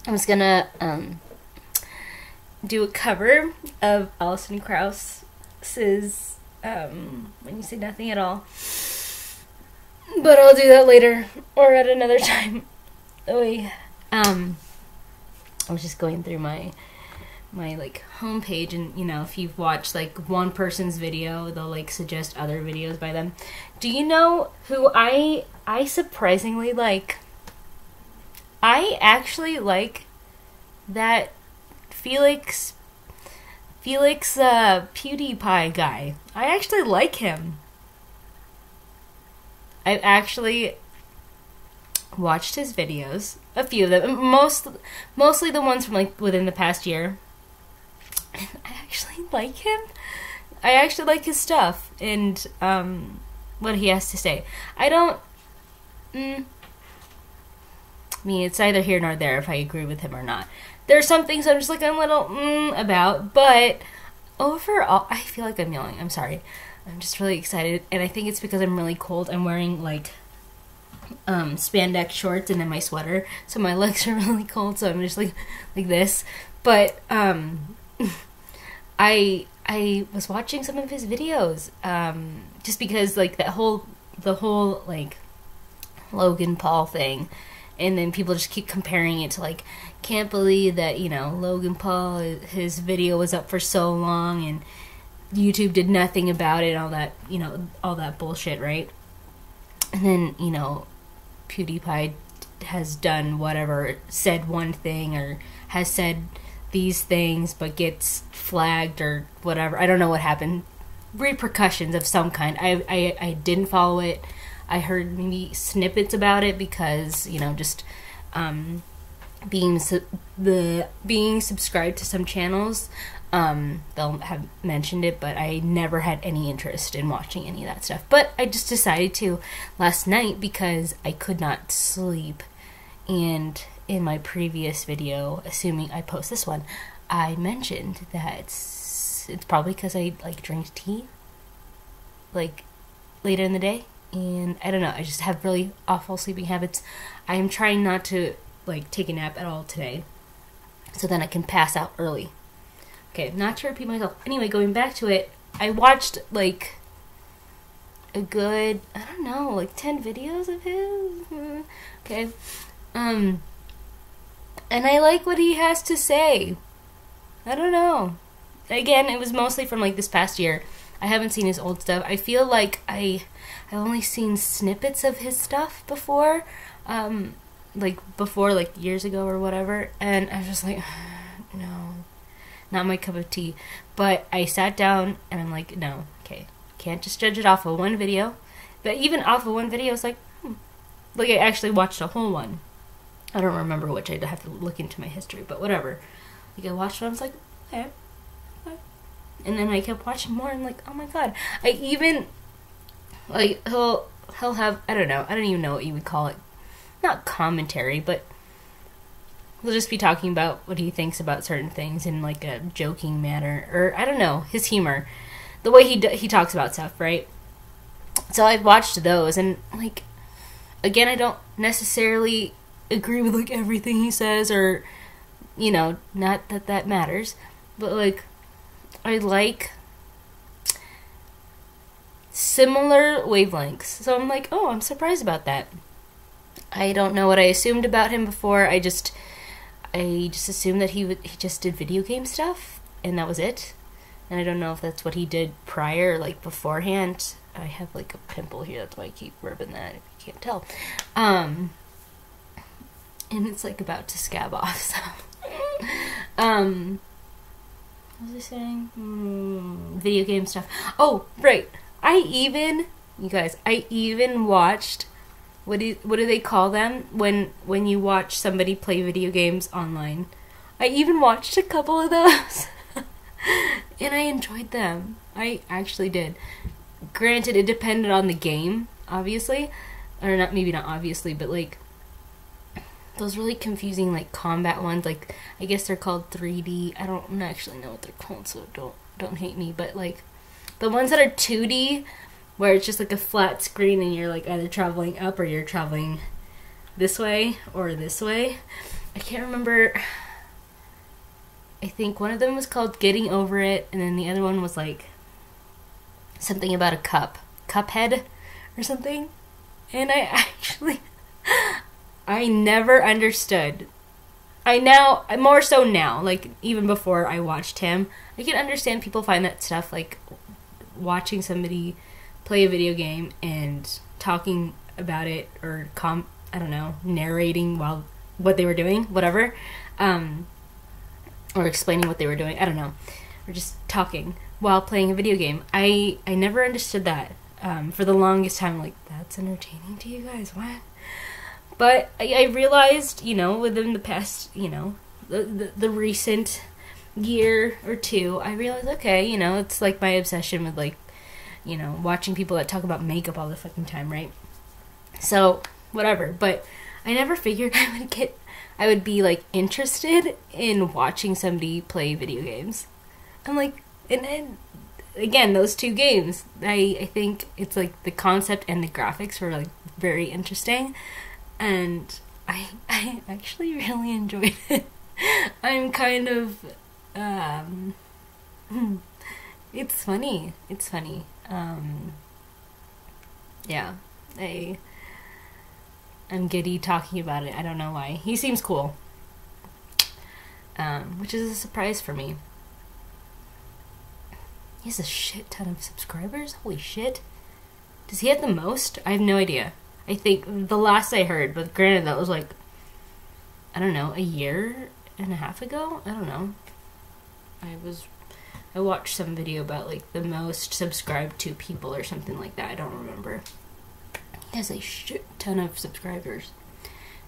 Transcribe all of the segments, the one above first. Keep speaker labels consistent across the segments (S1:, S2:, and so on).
S1: I was gonna do a cover of Alison Krauss's When You Say Nothing at All. But I'll do that later or at another time. I was just going through my like homepage, and you know, if you've watched like one person's video, they'll like suggest other videos by them. Do you know who I surprisingly like? I actually like that Felix PewDiePie guy. I actually like him. I've actually watched his videos, a few of them, mostly the ones from like within the past year. And I actually like him. I actually like his stuff and what he has to say. I don't. I mean, it's neither here nor there if I agree with him or not. There are some things I'm just like a little about, but overall, I feel like I'm yelling. I'm sorry. I'm just really excited, and I think it's because I'm really cold. I'm wearing like spandex shorts and then my sweater, so my legs are really cold. So I'm just like this. But I was watching some of his videos just because like the whole like Logan Paul thing, and then people just keep comparing it to like, can't believe that, you know, Logan Paul, his video was up for so long and YouTube did nothing about it, all that, you know, all that bullshit, right? And then, you know, PewDiePie has done whatever, said one thing or has said these things but gets flagged or whatever. I don't know what happened. Repercussions of some kind. I didn't follow it. I heard maybe snippets about it because, you know, just being subscribed to some channels, they'll have mentioned it, but I never had any interest in watching any of that stuff. But I just decided to last night because I could not sleep, and in my previous video, assuming I post this one, I mentioned that it's probably because I like drink tea like later in the day, and I don't know, I just have really awful sleeping habits. I am trying not to like take a nap at all today, so then I can pass out early. Okay, not to repeat myself. Anyway, going back to it, I watched like a good, I don't know, like 10 videos of his. Okay. And I like what he has to say. I don't know. Again, it was mostly from like this past year. I haven't seen his old stuff. I feel like I've only seen snippets of his stuff before. Like years ago or whatever, and I was just like, no, not my cup of tea. But I sat down and I'm like, no, okay, can't just judge it off of one video. But even off of one video, it's like, like I actually watched a whole one. I don't remember which. I'd have to look into my history, but whatever. Like I watched it, I was like, okay. And then I kept watching more, and I'm like, oh my god. I even like he'll have, I don't know, I don't even know what you would call it. Not commentary, but he'll just be talking about what he thinks about certain things in like a joking manner, or I don't know, his humor, the way he talks about stuff, right? So I've watched those, and like, again, I don't necessarily agree with like everything he says, or you know, not that that matters, but like I like similar wavelengths. So I'm like, oh, I'm surprised about that. I don't know what I assumed about him before. I just assumed that he just did video game stuff, and that was it. And I don't know if that's what he did prior, like beforehand. I have like a pimple here, that's why I keep rubbing that, if you can't tell. And it's like about to scab off, so. What was I saying? Video game stuff. Oh, right. You guys, I even watched, what do they call them when you watch somebody play video games online? I even watched a couple of those. And I enjoyed them. I actually did. Granted, it depended on the game, obviously. Or not, maybe not obviously, but like those really confusing like combat ones, like I guess they're called 3D. I don't actually know what they're called, so don't hate me, but like the ones that are 2D where it's just like a flat screen and you're like either traveling up or you're traveling this way or this way. I can't remember. I think one of them was called Getting Over It, and then the other one was like something about a cuphead or something. And I never understood. More so now, like even before I watched him, I can understand people find that stuff, like watching somebody play a video game and talking about it, or I don't know, narrating while what they were doing, whatever, or explaining what they were doing, I don't know, or just talking while playing a video game. I never understood that. For the longest time, like, that's entertaining to you guys, what? But I realized, you know, within the past, you know, the recent year or two, I realized, okay, you know, it's like my obsession with, like, you know, watching people that talk about makeup all the fucking time, right? So, whatever. But I never figured I would be, like, interested in watching somebody play video games. I'm like, and again, those two games, I think it's, like, the concept and the graphics were, like, very interesting. And I actually really enjoyed it. I'm kind of, it's funny. It's funny. Yeah, I'm giddy talking about it. I don't know why. He seems cool. Which is a surprise for me. He has a shit ton of subscribers? Holy shit. Does he have the most? I have no idea. I think the last I heard, but granted that was like, I don't know, a year and a half ago? I don't know. I watched some video about like the most subscribed to people or something like that. I don't remember. He has a shit ton of subscribers.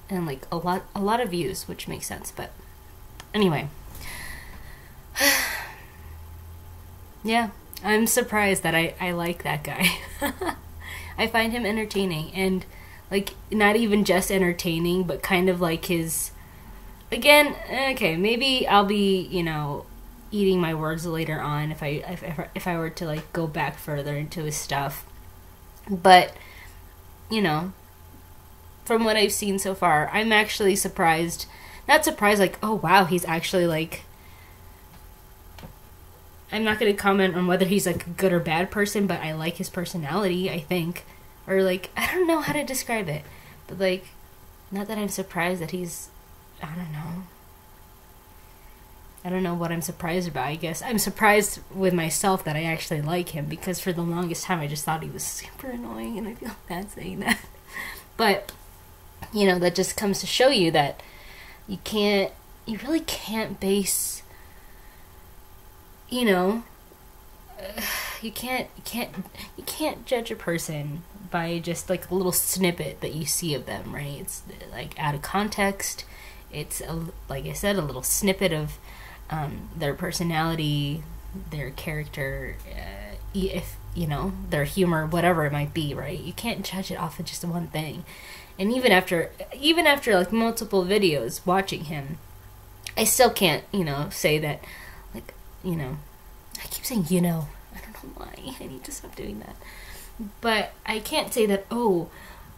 S1: And like a lot of views, which makes sense, but anyway. Yeah, I'm surprised that I like that guy. I find him entertaining, and like not even just entertaining, but kind of like his, again, okay, maybe I'll be, you know, eating my words later on if I were to like go back further into his stuff. But, you know, from what I've seen so far, I'm actually surprised, not surprised like, oh wow, he's actually like, I'm not going to comment on whether he's like a good or bad person, but I like his personality, I think. Or like, I don't know how to describe it. But like, not that I'm surprised that he's, I don't know. I don't know what I'm surprised about, I guess. I'm surprised with myself that I actually like him, because for the longest time I just thought he was super annoying, and I feel bad saying that. But, you know, that just comes to show you that you really can't base, you know, you can't judge a person by just like a little snippet that you see of them, right? It's like out of context. It's like I said, a little snippet of their personality, their character, if you know, their humor, whatever it might be, right? You can't judge it off of just one thing. And even after like multiple videos watching him, I still can't, you know, say that, like, you know, I keep saying, you know, I don't know why, I need to stop doing that. But I can't say that, oh,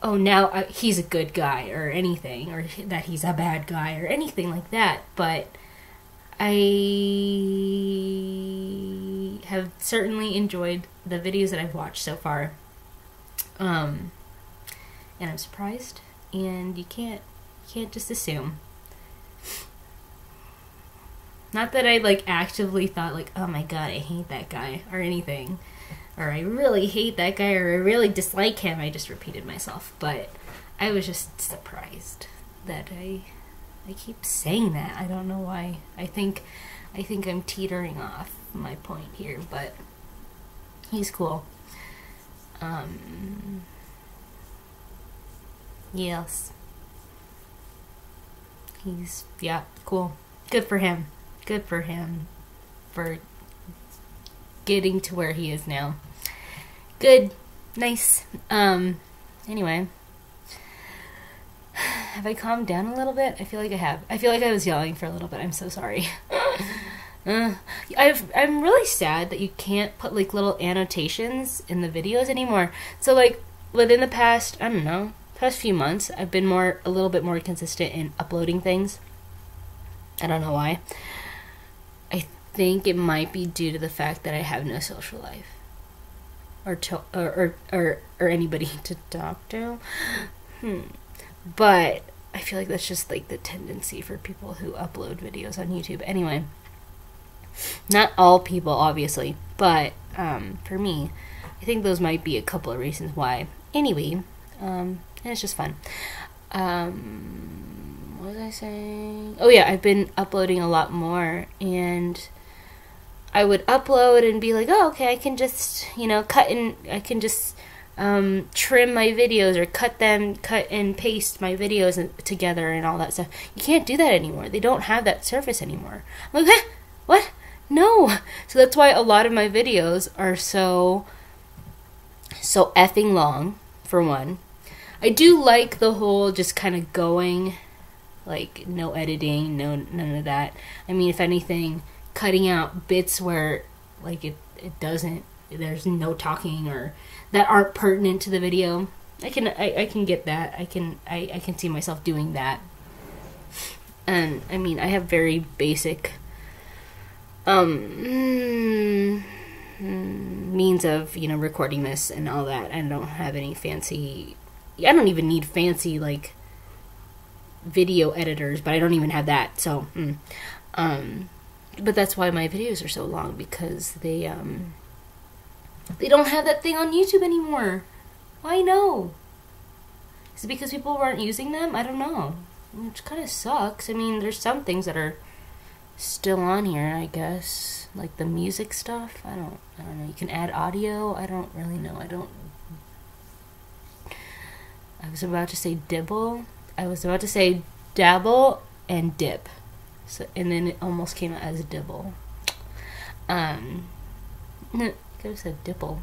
S1: now he's a good guy or anything, or that he's a bad guy or anything like that. But I have certainly enjoyed the videos that I've watched so far. And I'm surprised, and you can't just assume. Not that I like actively thought like, oh my god, I hate that guy or anything, or I really hate that guy, or I really dislike him. I just repeated myself, but I was just surprised that I keep saying that. I don't know why. I think I'm teetering off my point here, but he's cool. Yes. He's, yeah, cool. Good for him. Good for him for getting to where he is now. Good. Nice. Anyway. Have I calmed down a little bit? I feel like I have. I feel like I was yelling for a little bit. I'm so sorry. I'm really sad that you can't put like little annotations in the videos anymore. So like within the past, I don't know, past few months, I've been a little bit more consistent in uploading things. I don't know why. I think it might be due to the fact that I have no social life. Or anybody to talk to. But I feel like that's just like the tendency for people who upload videos on YouTube. Anyway, not all people, obviously, but for me, I think those might be a couple of reasons why. Anyway, and it's just fun. What was I saying? Oh yeah, I've been uploading a lot more, and I would upload and be like, oh, okay, I can just, I can just trim my videos or cut and paste my videos together and all that stuff. You can't do that anymore. They don't have that service anymore. I'm like, what? No. So that's why a lot of my videos are so effing long, for one. I do like the whole just kind of going, like, no editing, none of that. I mean, if anything, cutting out bits where, like, it doesn't, there's no talking or that aren't pertinent to the video. I can get that. I can see myself doing that. And I mean, I have very basic means of, recording this and all that. I don't have any fancy, I don't even need fancy, like, video editors, but I don't even have that. So, but that's why my videos are so long, because they don't have that thing on YouTube anymore. Why no? Is it because people weren't using them? I don't know. Which kind of sucks. I mean, there's some things that are still on here, I guess. Like the music stuff. I don't know. You can add audio. I don't really know. I was about to say dibble. I was about to say dabble and dip. So, and then it almost came out as dibble. No, could have said dipple.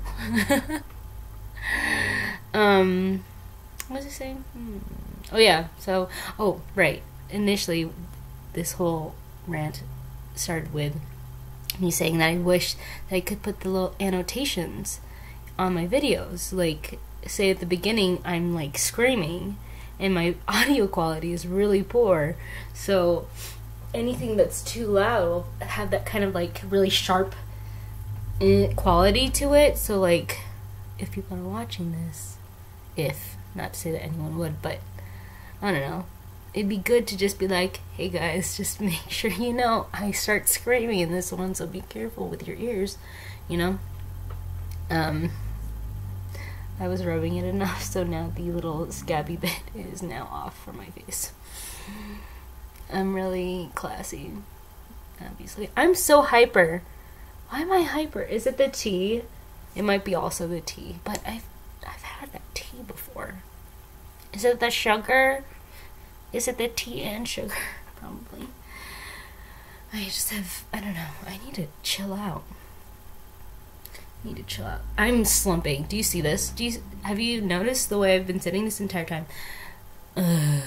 S1: What was I saying? Oh yeah, so, right. Initially, this whole rant started with me saying that I wish that I could put the little annotations on my videos. Like, say at the beginning, I'm like screaming, and my audio quality is really poor. So, anything that's too loud will have that kind of like really sharp quality to it. So like, if people are watching this, not to say that anyone would, but I don't know, it'd be good to just be like, hey guys, just make sure I start screaming in this one, so be careful with your ears, I was rubbing it enough, so now the little scabby bit is now off from my face. I'm really classy, obviously. I'm so hyper. Why am I hyper? Is it the tea? It might be also the tea, but I've had that tea before. Is it the sugar? Is it the tea and sugar? Probably. I don't know. I need to chill out. I'm slumping. Do you see this? Have you noticed the way I've been sitting this entire time? I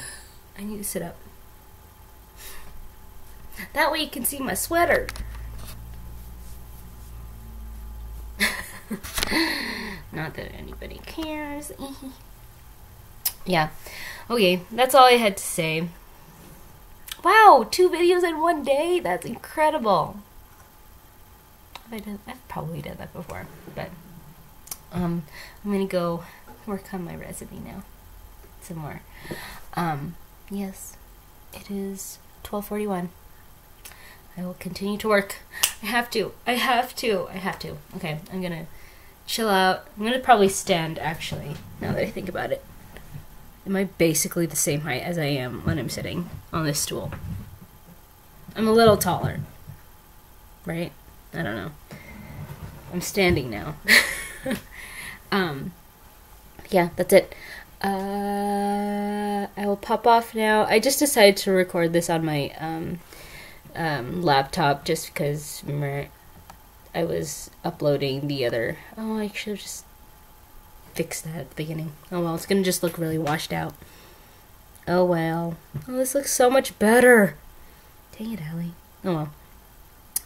S1: need to sit up. That way you can see my sweater. Not that anybody cares. Yeah. Okay, that's all I had to say. Wow, 2 videos in one day? That's incredible. I've probably done that before, but I'm gonna go work on my resume now. Some more. Yes, it is 12:41. I will continue to work. I have to. Okay, I'm gonna chill out. I'm gonna probably stand, actually, now that I think about it. Am I basically the same height as I am when I'm sitting on this stool? I'm a little taller, right? I don't know. I'm standing now. Yeah, that's it. I will pop off now. I just decided to record this on my laptop just because I was uploading the other. Oh, I should have just fixed that at the beginning. Oh well, it's gonna just look really washed out. Oh well. Oh, this looks so much better. Dang it, Allie. Oh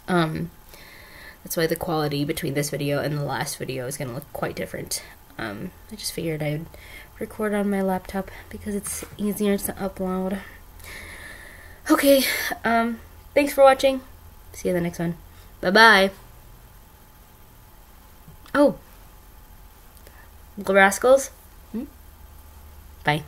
S1: well. That's why the quality between this video and the last video is gonna look quite different. I just figured I'd record on my laptop because it's easier to upload. Okay, Thanks for watching. See you in the next one. Bye-bye. Oh. Little rascals. Bye.